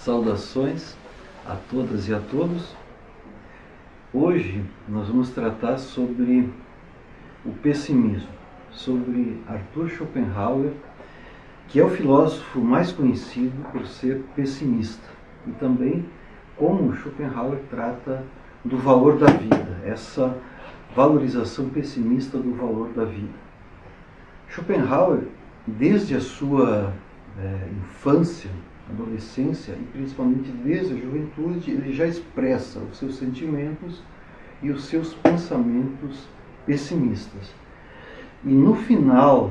Saudações a todas e a todos. Hoje nós vamos tratar sobre o pessimismo, sobre Arthur Schopenhauer, que é o filósofo mais conhecido por ser pessimista, e também como Schopenhauer trata do valor da vida, essa valorização pessimista do valor da vida. Schopenhauer, desde a sua infância, adolescência e principalmente desde a juventude, ele já expressa os seus sentimentos e os seus pensamentos pessimistas. E no final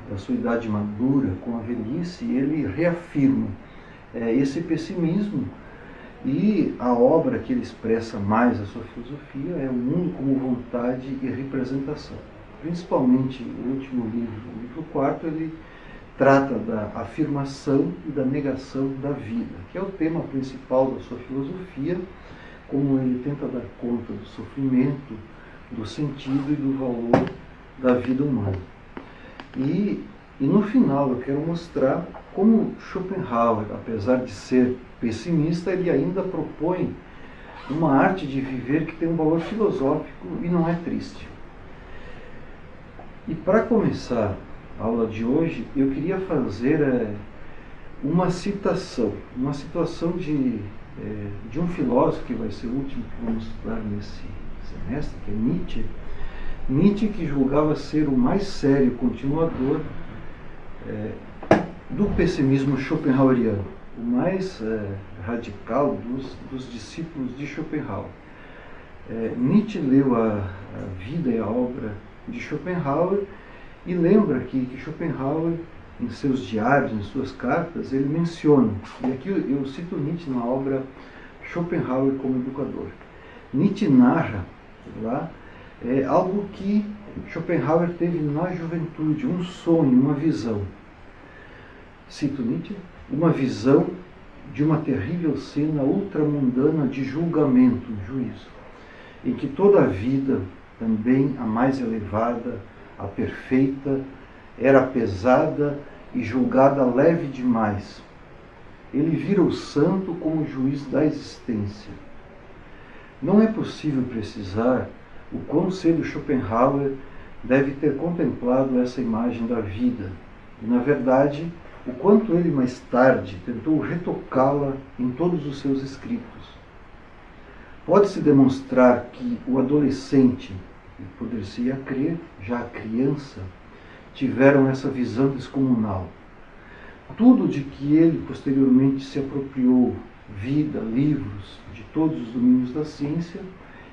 da sua idade madura, com a velhice, ele reafirma esse pessimismo, e a obra que ele expressa mais a sua filosofia é O Mundo como Vontade e Representação. Principalmente o último livro, o livro 4, ele trata da afirmação e da negação da vida, que é o tema principal da sua filosofia, como ele tenta dar conta do sofrimento, do sentido e do valor da vida humana. E no final eu quero mostrar como Schopenhauer, apesar de ser pessimista, ele ainda propõe uma arte de viver que tem um valor filosófico e não é triste. E para começar a aula de hoje, eu queria fazer uma citação de um filósofo que vai ser o último que vamos estudar nesse semestre, que é Nietzsche. Nietzsche, que julgava ser o mais sério continuador do pessimismo schopenhaueriano, o mais radical dos discípulos de Schopenhauer. Nietzsche leu a vida e a obra de Schopenhauer e lembra que Schopenhauer, em seus diários, em suas cartas, ele menciona, e aqui eu cito Nietzsche na obra Schopenhauer como Educador. Nietzsche narra lá algo que Schopenhauer teve na juventude, um sonho, uma visão. Cito Nietzsche: uma visão de uma terrível cena ultramundana de julgamento, juízo, em que toda a vida, também a mais elevada, a perfeita, era pesada e julgada leve demais. Ele vira o santo como juiz da existência. Não é possível precisar o quão cedo Schopenhauer deve ter contemplado essa imagem da vida, e, na verdade, o quanto ele mais tarde tentou retocá-la em todos os seus escritos. Pode-se demonstrar que o adolescente, e poder-se crer, já a criança, tiveram essa visão descomunal. Tudo de que ele posteriormente se apropriou, vida, livros, de todos os domínios da ciência,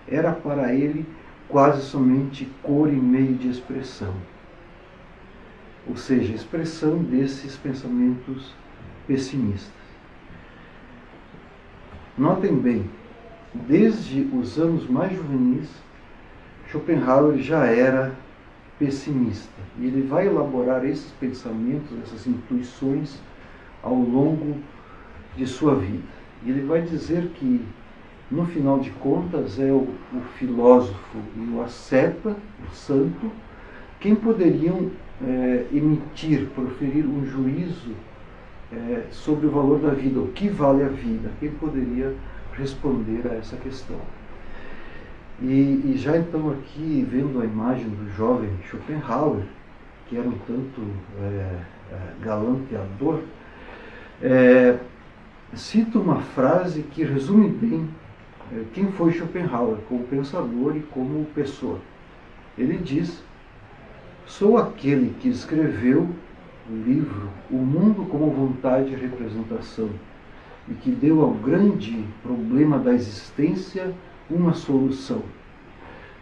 era para ele quase somente cor e meio de expressão. Ou seja, expressão desses pensamentos pessimistas. Notem bem, desde os anos mais juvenis, Schopenhauer já era pessimista, e ele vai elaborar esses pensamentos, essas intuições ao longo de sua vida. E ele vai dizer que, no final de contas, é o filósofo e o asceta, o santo, quem poderiam emitir, proferir um juízo sobre o valor da vida, o que vale a vida, quem poderia responder a essa questão. E já então aqui, vendo a imagem do jovem Schopenhauer, que era um tanto galanteador, cito uma frase que resume bem quem foi Schopenhauer como pensador e como pessoa. Ele diz: sou aquele que escreveu o livro O Mundo como Vontade e Representação, e que deu ao grande problema da existência uma solução.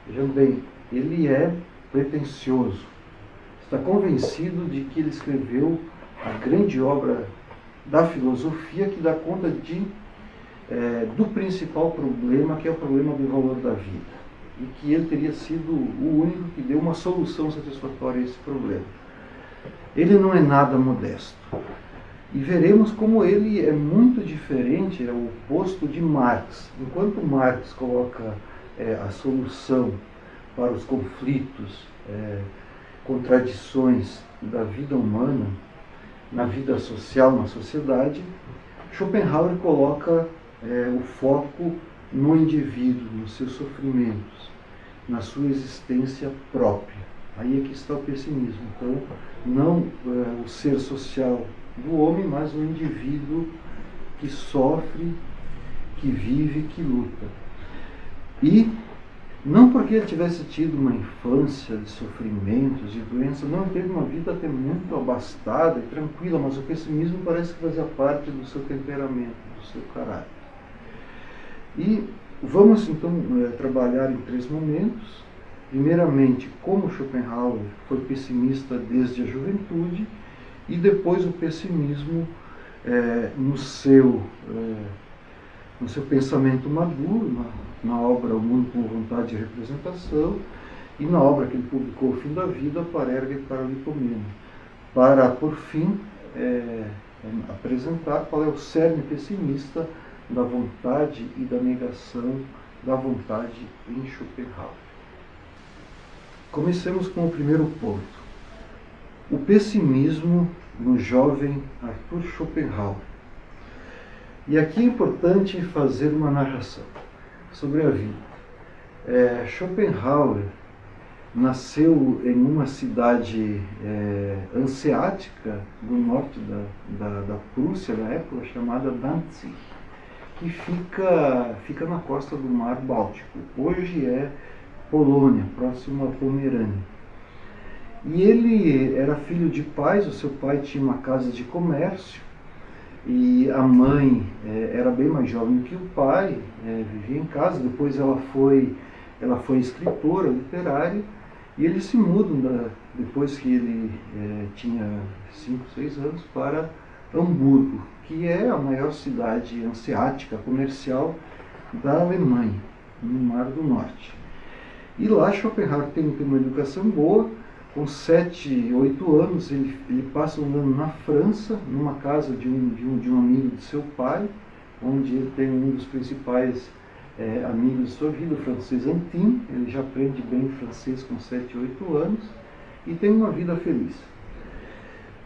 Vejam bem, ele é pretensioso, está convencido de que ele escreveu a grande obra da filosofia que dá conta do principal problema, que é o problema do valor da vida, e que ele teria sido o único que deu uma solução satisfatória a esse problema. Ele não é nada modesto. E veremos como ele é muito diferente, é o oposto de Marx. Enquanto Marx coloca a solução para os conflitos, contradições da vida humana, na vida social, na sociedade, Schopenhauer coloca o foco no indivíduo, nos seus sofrimentos, na sua existência própria. Aí é que está o pessimismo. Então, não o ser social do homem, mas o indivíduo que sofre, que vive, que luta. E não porque ele tivesse tido uma infância de sofrimentos, de doenças, não, ele teve uma vida até muito abastada e tranquila, mas o pessimismo parece que fazia parte do seu temperamento, do seu caráter. E vamos então trabalhar em 3 momentos. Primeiramente, como Schopenhauer foi pessimista desde a juventude, e depois o pessimismo no seu pensamento maduro, na obra O Mundo com Vontade e Representação, e na obra que ele publicou, O Fim da Vida, para Erga e para Licomeno, para, por fim, apresentar qual é o cerne pessimista da vontade e da negação da vontade em Schopenhauer. Comecemos com o primeiro ponto. O pessimismo no jovem Arthur Schopenhauer. E aqui é importante fazer uma narração sobre a vida. Schopenhauer nasceu em uma cidade hanseática do norte da Prússia, na época, chamada Danzig, que fica na costa do Mar Báltico. Hoje é Polônia, próximo a Pomerânia. E ele era filho de pais, o seu pai tinha uma casa de comércio, e a mãe era bem mais jovem que o pai, vivia em casa. Depois ela foi escritora literária, e eles se mudam, depois que ele tinha 5, 6 anos, para Hamburgo, que é a maior cidade hanseática comercial da Alemanha, no Mar do Norte. E lá Schopenhauer tem uma educação boa. Com 7, 8 anos ele passa um ano na França, numa casa de um amigo de seu pai, onde ele tem um dos principais amigos de sua vida, o francês Antin. Ele já aprende bem francês com 7, 8 anos e tem uma vida feliz.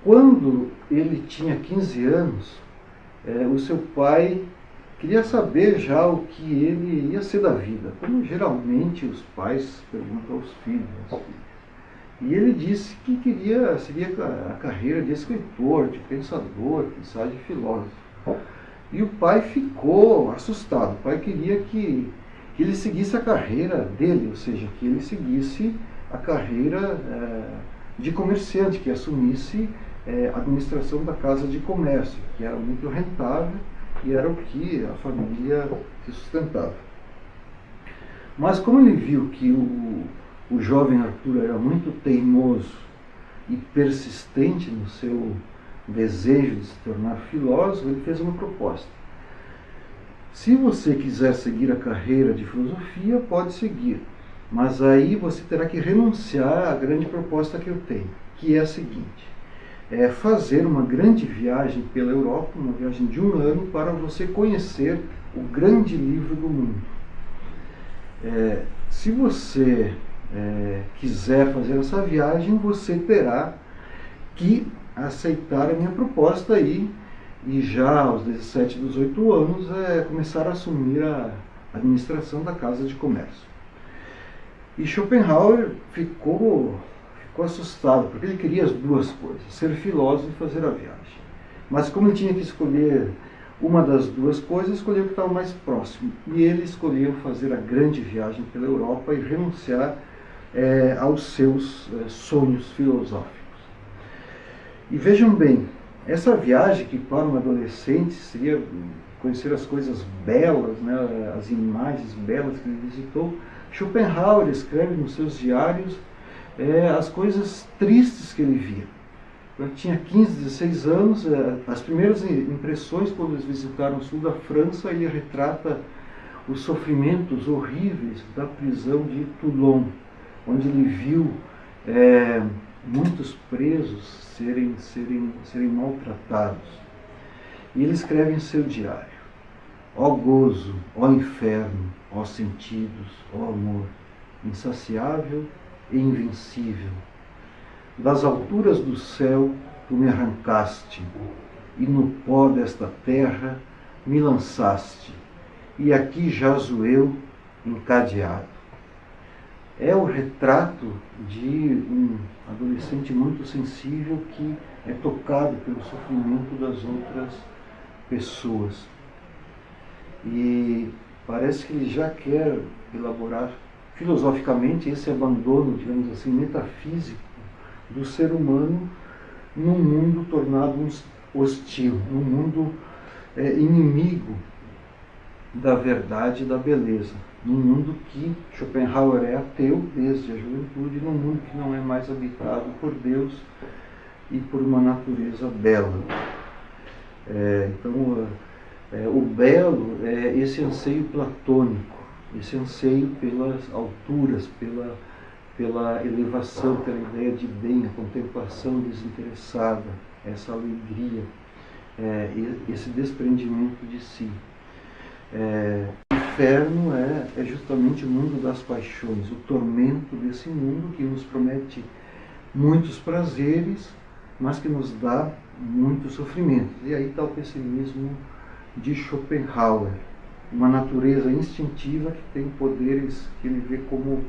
Quando ele tinha 15 anos, o seu pai queria saber já o que ele ia ser da vida, como geralmente os pais perguntam aos filhos. E ele disse que seria a carreira de escritor, de pensador, quem sabe de filósofo. E o pai ficou assustado. O pai queria que ele seguisse a carreira dele, ou seja, que ele seguisse a carreira de comerciante, que assumisse a administração da casa de comércio, que era muito rentável e era o que a família se sustentava. Mas como ele viu que o jovem Arthur era muito teimoso e persistente no seu desejo de se tornar filósofo, ele fez uma proposta. Se você quiser seguir a carreira de filosofia, pode seguir, mas aí você terá que renunciar à grande proposta que eu tenho, que é a seguinte: fazer uma grande viagem pela Europa, uma viagem de 1 ano, para você conhecer o grande livro do mundo. Se você quiser fazer essa viagem, você terá que aceitar a minha proposta e já aos 17, 18 anos começar a assumir a administração da casa de comércio. E Schopenhauer ficou assustado, porque ele queria as duas coisas, ser filósofo e fazer a viagem. Mas como ele tinha que escolher uma das duas coisas, escolheu o que estava mais próximo. E ele escolheu fazer a grande viagem pela Europa e renunciar aos seus sonhos filosóficos. E vejam bem, essa viagem, que para um adolescente seria conhecer as coisas belas, né, as imagens belas que ele visitou, Schopenhauer escreve nos seus diários as coisas tristes que ele via. Eu tinha 15, 16 anos, as primeiras impressões quando eles visitaram o sul da França, ele retrata os sofrimentos horríveis da prisão de Toulon, onde ele viu muitos presos serem maltratados. E ele escreve em seu diário: ó gozo, ó inferno, ó sentidos, ó amor, insaciável e invencível, das alturas do céu tu me arrancaste, e no pó desta terra me lançaste, e aqui jazo eu encadeado. É o retrato de um adolescente muito sensível que é tocado pelo sofrimento das outras pessoas. E parece que ele já quer elaborar filosoficamente esse abandono, digamos assim, metafísico do ser humano num mundo tornado hostil, num mundo inimigo da verdade e da beleza, num mundo que Schopenhauer é ateu desde a juventude, num mundo que não é mais habitado por Deus e por uma natureza bela. Então, o belo é esse anseio platônico, esse anseio pelas alturas, pela elevação, pela ideia de bem, a contemplação desinteressada, essa alegria, esse desprendimento de si. O inferno é justamente o mundo das paixões, o tormento desse mundo que nos promete muitos prazeres, mas que nos dá muito sofrimento. E aí está o pessimismo de Schopenhauer, uma natureza instintiva que tem poderes que ele vê como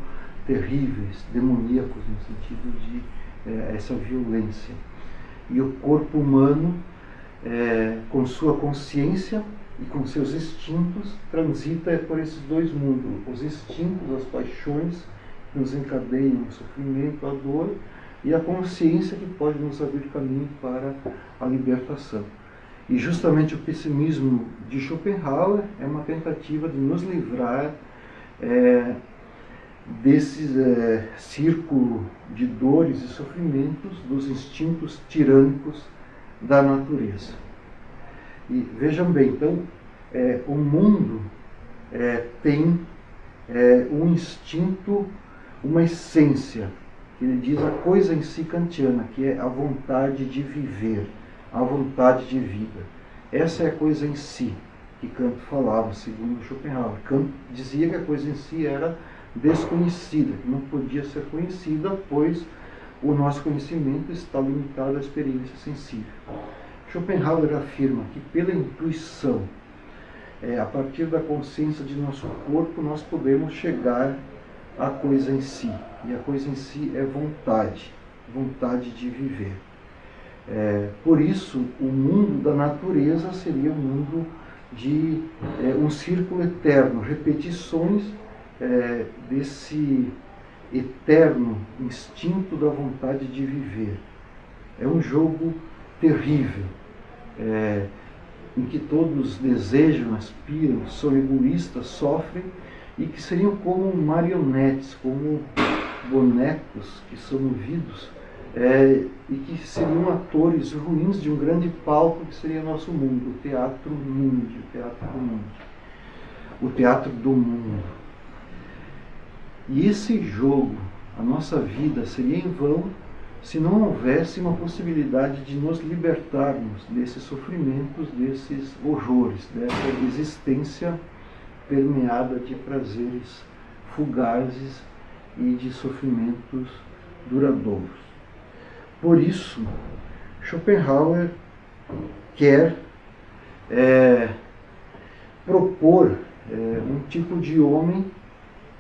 terríveis, demoníacos, no sentido de essa violência. E o corpo humano, com sua consciência e com seus instintos, transita por esses dois mundos. Os instintos, as paixões, que nos encadeiam o sofrimento, a dor, e a consciência que pode nos abrir caminho para a libertação. E justamente o pessimismo de Schopenhauer é uma tentativa de nos livrar desse círculo de dores e sofrimentos, dos instintos tirânicos da natureza. E vejam bem, então, o mundo tem um instinto, uma essência, que ele diz a coisa em si kantiana, que é a vontade de viver, a vontade de vida. Essa é a coisa em si que Kant falava, segundo Schopenhauer. Kant dizia que a coisa em si era desconhecida, que não podia ser conhecida, pois o nosso conhecimento está limitado à experiência sensível. Schopenhauer afirma que pela intuição, a partir da consciência de nosso corpo, nós podemos chegar à coisa em si. E a coisa em si é vontade, vontade de viver. Por isso, o mundo da natureza seria um mundo de um círculo eterno, repetições desse eterno instinto da vontade de viver. É um jogo terrível, em que todos desejam, aspiram, são egoístas, sofrem, e que seriam como marionetes, como bonecos que são movidos, e que seriam atores ruins de um grande palco que seria nosso mundo, o teatro mundi, o teatro do mundo. E esse jogo, a nossa vida, seria em vão se não houvesse uma possibilidade de nos libertarmos desses sofrimentos, desses horrores, dessa existência permeada de prazeres fugazes e de sofrimentos duradouros. Por isso, Schopenhauer quer propor um tipo de homem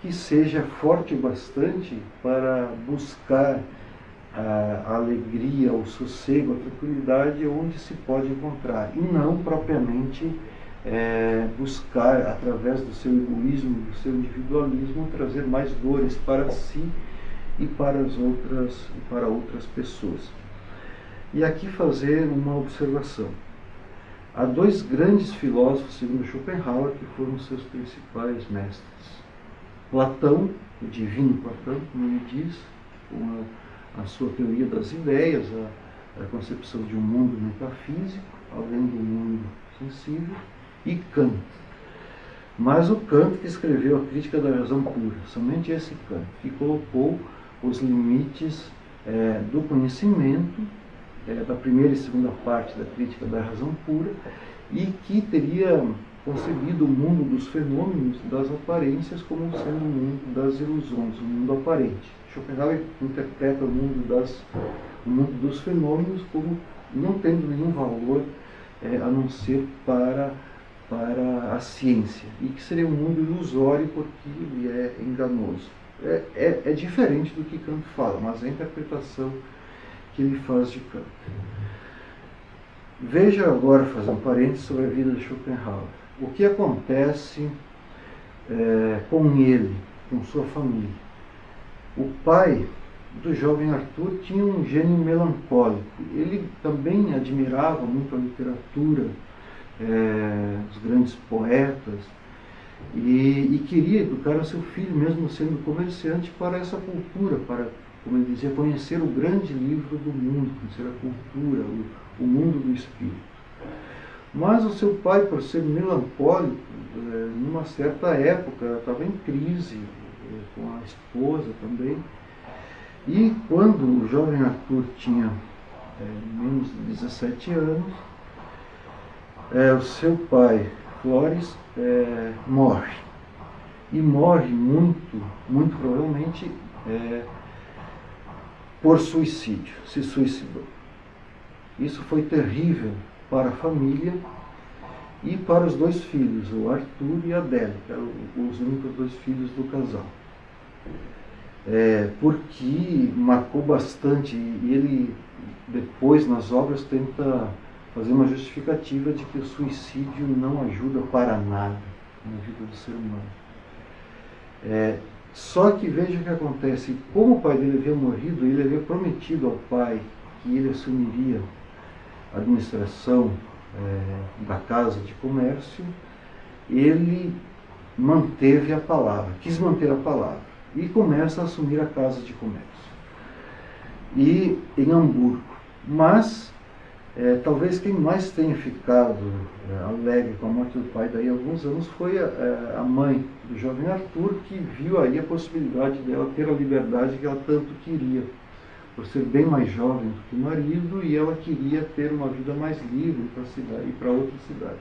que seja forte bastante para buscar a alegria, o sossego, a tranquilidade onde se pode encontrar, e não propriamente buscar, através do seu egoísmo, do seu individualismo, trazer mais dores para si e para outras pessoas. E aqui fazer uma observação. Há dois grandes filósofos, segundo Schopenhauer, que foram seus principais mestres. Platão, o divino Platão, como ele diz, com a sua teoria das ideias, a concepção de um mundo metafísico, além do mundo sensível, e Kant. Mas o Kant que escreveu a Crítica da Razão Pura, somente esse Kant, que colocou os limites do conhecimento, da primeira e segunda parte da Crítica da Razão Pura, e que teria concebido o mundo dos fenômenos, das aparências, como sendo o mundo das ilusões, o mundo aparente. Schopenhauer interpreta o mundo dos fenômenos como não tendo nenhum valor a não ser para a ciência, e que seria um mundo ilusório porque ele é enganoso. É diferente do que Kant fala, mas é a interpretação que ele faz de Kant. Veja agora, fazer um parênteses sobre a vida de Schopenhauer. O que acontece com ele, com sua família? O pai do jovem Arthur tinha um gênio melancólico. Ele também admirava muito a literatura, os grandes poetas, e queria educar o seu filho, mesmo sendo comerciante, para essa cultura, para, como ele dizia, conhecer o grande livro do mundo, conhecer a cultura, o mundo do espírito. Mas o seu pai, por ser melancólico, numa certa época, estava em crise com a esposa também, e quando o jovem Arthur tinha menos de 17 anos, o seu pai, Flores, morre. E morre muito provavelmente por suicídio, se suicidou. Isso foi terrível para a família e para os dois filhos, o Arthur e a Adélia, que eram os únicos dois filhos do casal. Porque marcou bastante, e ele depois nas obras tenta fazer uma justificativa de que o suicídio não ajuda para nada na vida do ser humano. Só que veja o que acontece: como o pai dele havia morrido, ele havia prometido ao pai que ele assumiria a administração da casa de comércio. Ele manteve a palavra, quis manter a palavra, e começa a assumir a casa de comércio e em Hamburgo. Mas talvez quem mais tenha ficado alegre com a morte do pai daí a alguns anos foi a mãe do jovem Arthur, que viu aí a possibilidade dela ter a liberdade que ela tanto queria, por ser bem mais jovem do que o marido, e ela queria ter uma vida mais livre para ir para outras cidades.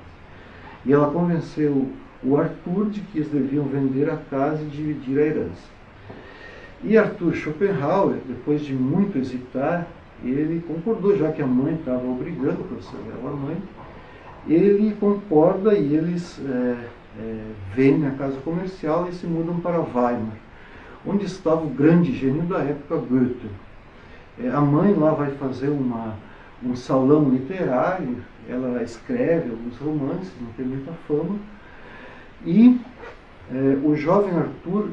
E ela convenceu o Arthur de que eles deviam vender a casa e dividir a herança. E Arthur Schopenhauer, depois de muito hesitar, ele concordou, já que a mãe estava obrigando, o professor era a mãe, ele concorda e eles vendem a casa comercial e se mudam para Weimar, onde estava o grande gênio da época, Goethe. A mãe lá vai fazer um salão literário, ela escreve alguns romances, não tem muita fama, e o jovem Arthur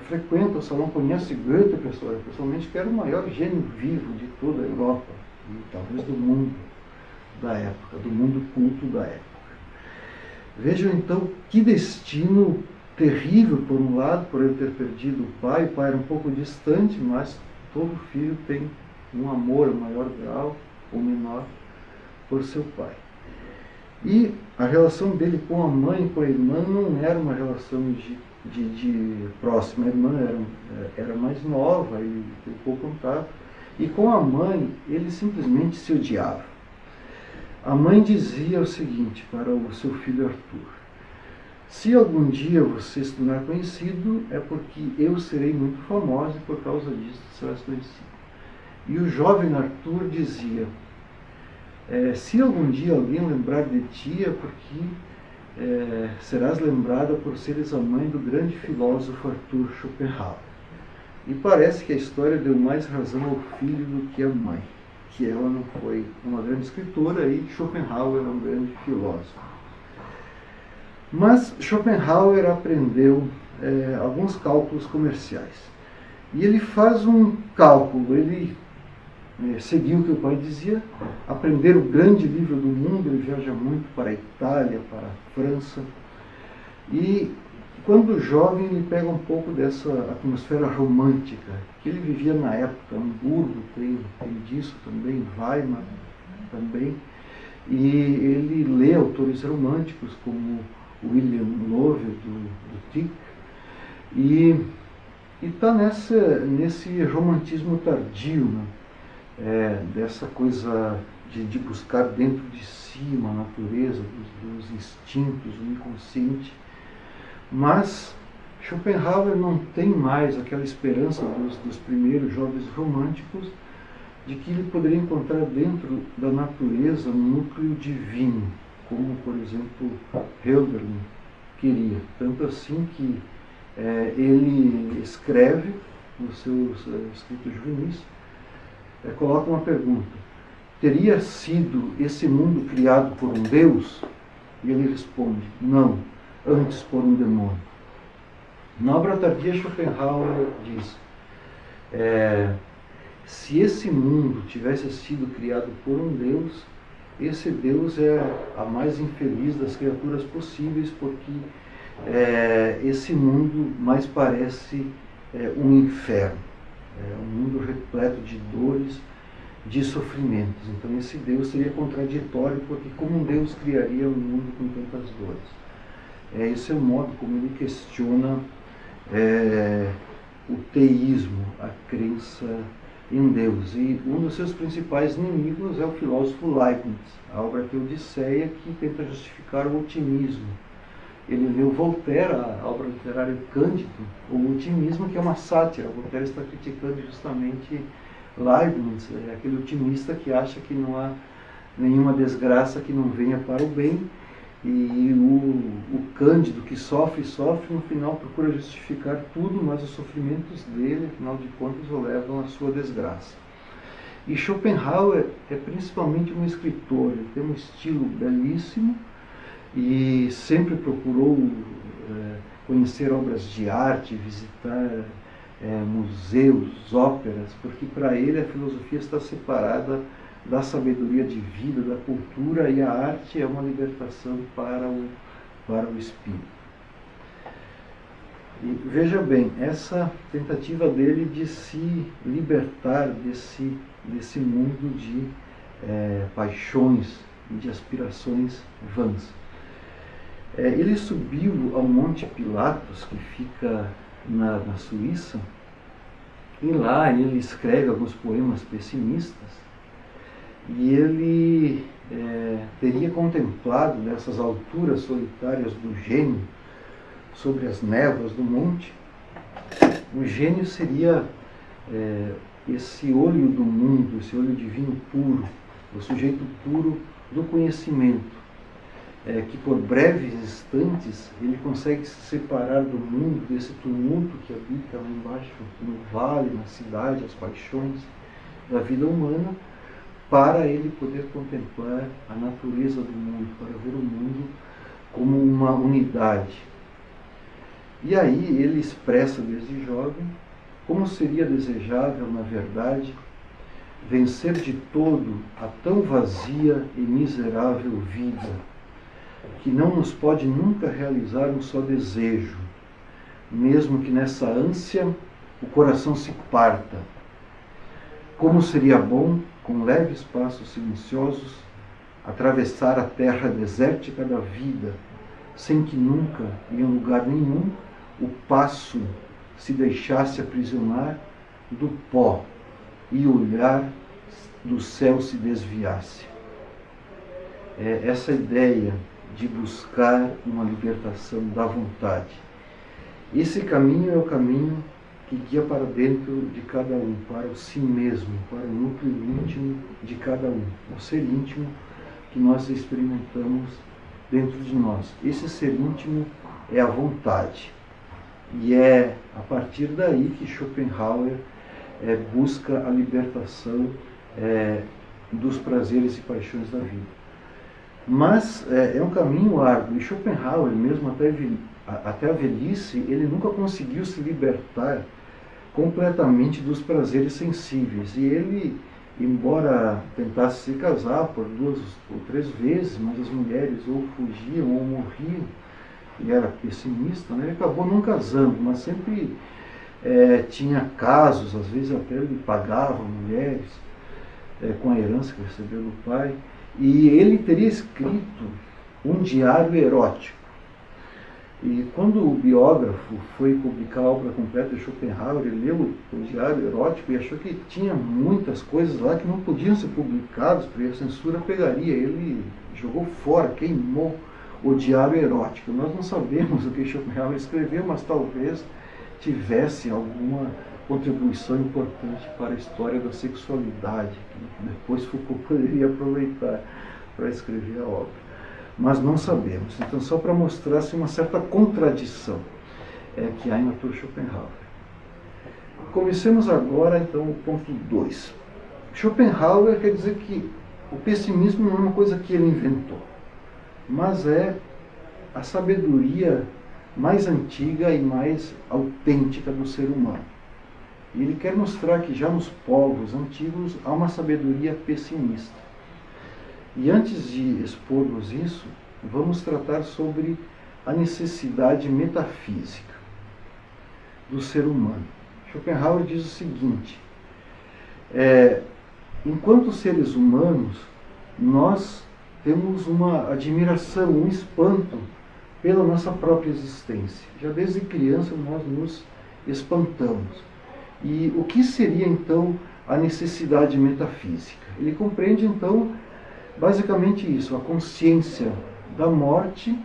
frequenta o salão, conhece Goethe pessoalmente, que era o maior gênio vivo de toda a Europa, e talvez do mundo da época, do mundo culto da época. Vejam então que destino terrível, por um lado, por ele ter perdido o pai. O pai era um pouco distante, mas todo filho tem um amor a maior grau ou menor por seu pai. E a relação dele com a mãe e com a irmã não era uma relação de próxima. A irmã era mais nova e tem pouco contato. E com a mãe, ele simplesmente se odiava. A mãe dizia o seguinte para o seu filho Arthur: se algum dia você se tornar conhecido, é porque eu serei muito famosa e por causa disso serás conhecido. E o jovem Arthur dizia: se algum dia alguém lembrar de ti, é porque serás lembrada por seres a mãe do grande filósofo Arthur Schopenhauer. E parece que a história deu mais razão ao filho do que à mãe, que ela não foi uma grande escritora e Schopenhauer era um grande filósofo. Mas Schopenhauer aprendeu alguns cálculos comerciais. E ele faz um cálculo, ele seguiu o que o pai dizia, aprender o grande livro do mundo. Ele viaja muito para a Itália, para a França, e quando jovem ele pega um pouco dessa atmosfera romântica que ele vivia na época. Hamburgo tem disso também, Weimar também, e ele lê autores românticos como William Lovell do Tieck, e está nesse romantismo tardio, né? Dessa coisa de buscar dentro de si uma natureza, dos instintos, do inconsciente. Mas Schopenhauer não tem mais aquela esperança dos primeiros jovens românticos de que ele poderia encontrar dentro da natureza um núcleo divino, como, por exemplo, Hölderlin queria. Tanto assim que ele escreve nos seus escritos juvenis, coloca uma pergunta: teria sido esse mundo criado por um Deus? E ele responde: não, antes por um demônio. Na obra tardia, Schopenhauer diz: se esse mundo tivesse sido criado por um Deus, esse Deus é a mais infeliz das criaturas possíveis, porque esse mundo mais parece um inferno, um mundo repleto de dores, de sofrimentos. Então esse Deus seria contraditório, porque como um Deus criaria um mundo com tantas dores? Esse é o modo como ele questiona o teísmo, a crença em Deus. E um dos seus principais inimigos é o filósofo Leibniz. A obra Teodiceia, que tenta justificar o otimismo. Ele leu Voltaire, a obra literária Cândido, o otimismo, que é uma sátira. Voltaire está criticando justamente Leibniz, aquele otimista que acha que não há nenhuma desgraça que não venha para o bem, e o Cândido, que sofre, no final procura justificar tudo, mas os sofrimentos dele, afinal de contas, o levam à sua desgraça. E Schopenhauer é principalmente um escritor. Ele tem um estilo belíssimo e sempre procurou conhecer obras de arte, visitar museus, óperas, porque para ele a filosofia está separada da sabedoria de vida, da cultura, e a arte é uma libertação para o espírito. E veja bem, essa tentativa dele de se libertar desse mundo de paixões e de aspirações vãs. Ele subiu ao Monte Pilatos, que fica na Suíça, e lá ele escreve alguns poemas pessimistas, e ele teria contemplado nessas alturas solitárias do gênio, sobre as névoas do monte. O gênio seria esse olho do mundo, esse olho divino puro, o sujeito puro do conhecimento, que por breves instantes ele consegue se separar do mundo, desse tumulto que habita lá embaixo, no vale, na cidade, as paixões da vida humana, para ele poder contemplar a natureza do mundo, para ver o mundo como uma unidade. E aí ele expressa desde jovem como seria desejável, na verdade, vencer de todo a tão vazia e miserável vida, que não nos pode nunca realizar um só desejo, mesmo que nessa ânsia o coração se parta. Como seria bom, com leves passos silenciosos, atravessar a terra desértica da vida, sem que nunca, em lugar nenhum, o passo se deixasse aprisionar do pó e o olhar do céu se desviasse. Essa ideia de buscar uma libertação da vontade. Esse caminho é o caminho que guia para dentro de cada um, para o si mesmo, para o núcleo íntimo de cada um, o ser íntimo que nós experimentamos dentro de nós. Esse ser íntimo é a vontade. E é a partir daí que Schopenhauer busca a libertação dos prazeres e paixões da vida. Mas é um caminho árduo, e Schopenhauer, mesmo até a velhice, ele nunca conseguiu se libertar completamente dos prazeres sensíveis. E ele, embora tentasse se casar por 2 ou 3 vezes, mas as mulheres ou fugiam ou morriam, ele era pessimista, né? Ele acabou não casando, mas sempre tinha casos, às vezes até ele pagava mulheres com a herança que recebeu do pai. E ele teria escrito um diário erótico. E quando o biógrafo foi publicar a obra completa de Schopenhauer, ele leu o diário erótico e achou que tinha muitas coisas lá que não podiam ser publicadas, porque a censura pegaria. Ele jogou fora, queimou o diário erótico. Nós não sabemos o que Schopenhauer escreveu, mas talvez tivesse alguma contribuição importante para a história da sexualidade, que depois Foucault poderia aproveitar para escrever a obra. Mas não sabemos. Então, só para mostrar assim, uma certa contradição que há em Arthur Schopenhauer. Comecemos agora, então, o ponto 2. Schopenhauer quer dizer que o pessimismo não é uma coisa que ele inventou, mas é a sabedoria mais antiga e mais autêntica do ser humano. E ele quer mostrar que já nos povos antigos há uma sabedoria pessimista. E antes de expormos isso, vamos tratar sobre a necessidade metafísica do ser humano. Schopenhauer diz o seguinte: enquanto seres humanos, nós temos uma admiração, um espanto pela nossa própria existência. Já desde criança nós nos espantamos. E o que seria então a necessidade metafísica? Ele compreende então basicamente isso, a consciência da morte,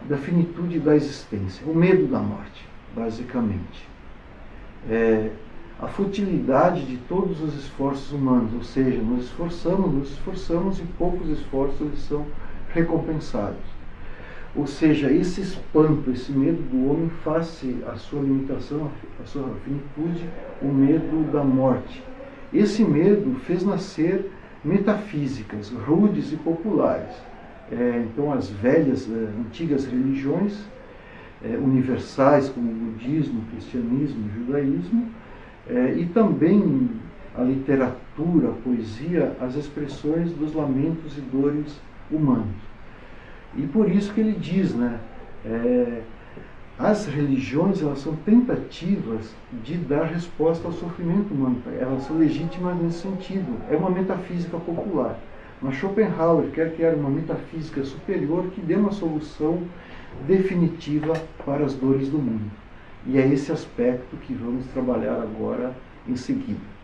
da finitude da existência, o medo da morte, basicamente. A futilidade de todos os esforços humanos, ou seja, nos esforçamos e poucos esforços eles são recompensados. Ou seja, esse espanto, esse medo do homem face à sua limitação, à sua finitude, o medo da morte. Esse medo fez nascer metafísicas rudes e populares. Então, as velhas, antigas religiões universais, como o budismo, o cristianismo, o judaísmo, e também a literatura, a poesia, as expressões dos lamentos e dores humanos. E por isso que ele diz, as religiões elas são tentativas de dar resposta ao sofrimento humano. Elas são legítimas nesse sentido. É uma metafísica popular. Mas Schopenhauer quer criar uma metafísica superior que dê uma solução definitiva para as dores do mundo. E é esse aspecto que vamos trabalhar agora em seguida.